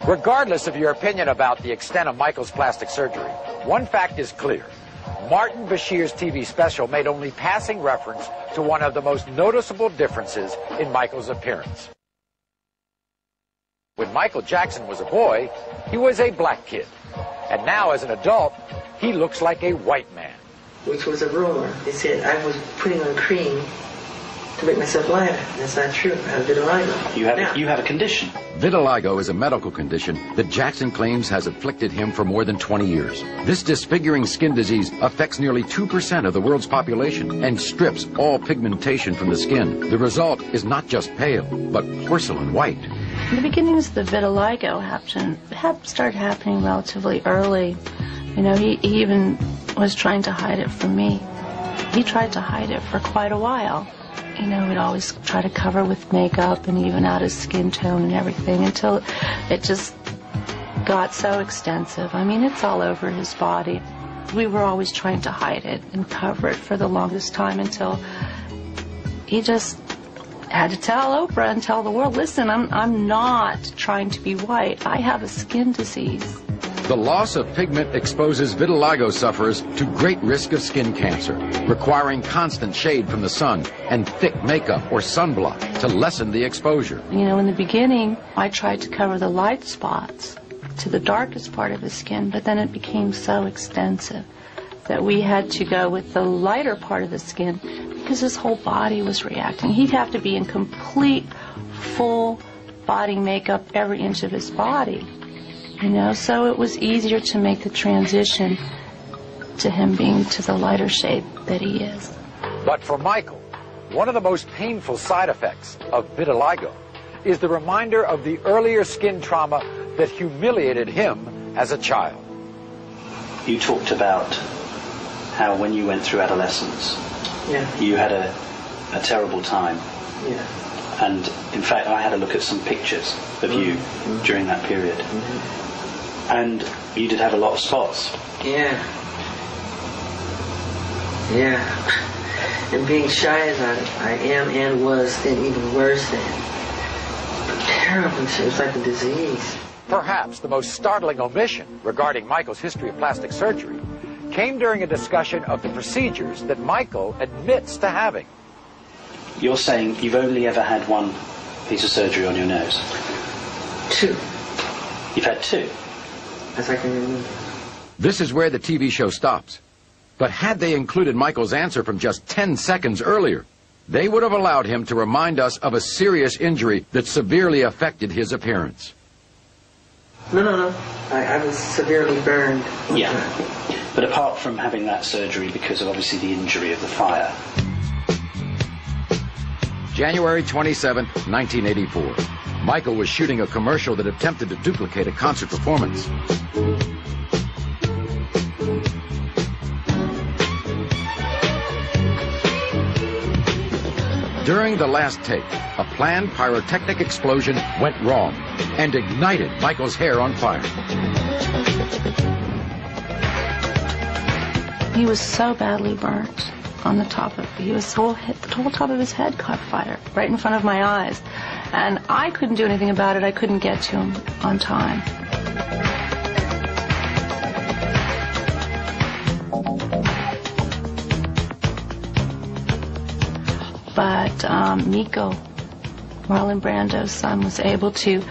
Regardless of your opinion about the extent of Michael's plastic surgery, one fact is clear. Martin Bashir's TV special made only passing reference to one of the most noticeable differences in Michael's appearance. When Michael Jackson was a boy, he was a black kid. And now, as an adult, he looks like a white man. Which was a rumor. They said I was putting on cream to make myself lighter. That's not true. I have vitiligo. You have a condition. Vitiligo is a medical condition that Jackson claims has afflicted him for more than 20 years. This disfiguring skin disease affects nearly 2% of the world's population and strips all pigmentation from the skin. The result is not just pale, but porcelain white. The beginnings of the vitiligo started happening relatively early. You know, he even was trying to hide it from me. He tried to hide it for quite a while. You know, he'd always try to cover with makeup and even out his skin tone and everything until it just got so extensive. I mean, it's all over his body. We were always trying to hide it and cover it for the longest time until he just had to tell Oprah and tell the world, listen, I'm not trying to be white. I have a skin disease. The loss of pigment exposes vitiligo sufferers to great risk of skin cancer, requiring constant shade from the sun and thick makeup or sunblock to lessen the exposure. You know, in the beginning, I tried to cover the light spots to the darkest part of his skin, but then it became so extensive that we had to go with the lighter part of the skin because his whole body was reacting. He'd have to be in complete, full body makeup every inch of his body. You know, so it was easier to make the transition to him being to the lighter shade that he is. But for Michael, one of the most painful side effects of vitiligo is the reminder of the earlier skin trauma that humiliated him as a child. You talked about how when you went through adolescence, you had a terrible time. Yeah. And in fact, I had a look at some pictures of you during that period. And you did have a lot of spots. Yeah. And being shy as I am and was, then even worse then. Terrible. It was like a disease. Perhaps the most startling omission regarding Michael's history of plastic surgery came during a discussion of the procedures that Michael admits to having. You're saying you've only ever had one piece of surgery on your nose? 2. You've had 2? As I can remember. This is where the TV show stops. But had they included Michael's answer from just 10 seconds earlier, they would have allowed him to remind us of a serious injury that severely affected his appearance. No. I was severely burned. Yeah. But apart from having that surgery because of obviously the injury of the fire. January 27, 1984. Michael was shooting a commercial that attempted to duplicate a concert performance. During the last take, a planned pyrotechnic explosion went wrong and ignited Michael's hair on fire. He was so badly burnt on the top of the whole top of his head caught fire right in front of my eyes. And I couldn't do anything about it. I couldn't get to him on time. But Miko, Marlon Brando's son, was able to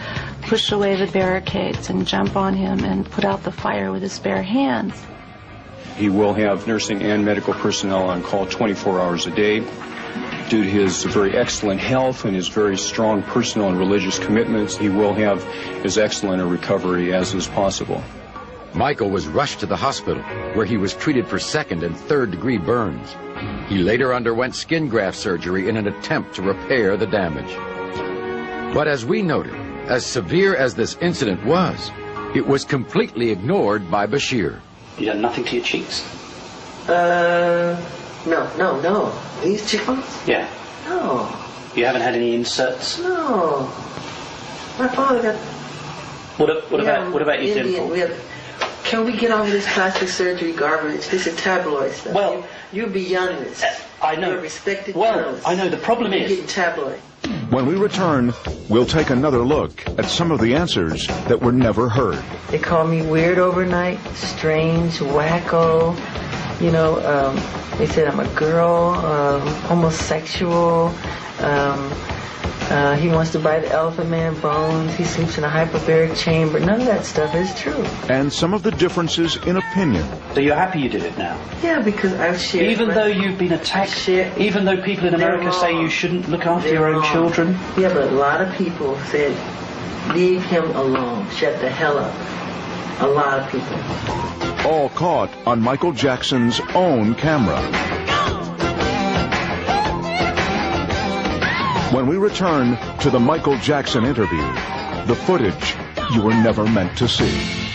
push away the barricades and jump on him and put out the fire with his bare hands. He will have nursing and medical personnel on call 24 hours a day. Due to his very excellent health and his very strong personal and religious commitments, he will have as excellent a recovery as is possible. Michael was rushed to the hospital, where he was treated for 2nd and 3rd degree burns. He later underwent skin graft surgery in an attempt to repair the damage. But as we noted, as severe as this incident was, it was completely ignored by Bashir. You done nothing to your cheeks? No. These cheekbones? Yeah. No. You haven't had any inserts? No. My father got... What about your dimple? Can we get off this plastic surgery garbage? This is tabloid stuff. Well... You're beyond this. I know. You're a respected journalist. journalist. I know. The problem is... You're getting tabloid. When we return, we'll take another look at some of the answers that were never heard. They called me weird overnight, strange, wacko. You know, they said I'm a girl, homosexual. He wants to buy the Elephant Man bones. He sleeps in a hyperbaric chamber. None of that stuff is true. And some of the differences in opinion. So you're happy you did it now? Yeah, because I've shared. Even though you've been attacked, even though people in America say you shouldn't look after your own children? Yeah, but a lot of people said, leave him alone. Shut the hell up. A lot of people. All caught on Michael Jackson's own camera. When we return to the Michael Jackson interview, the footage you were never meant to see.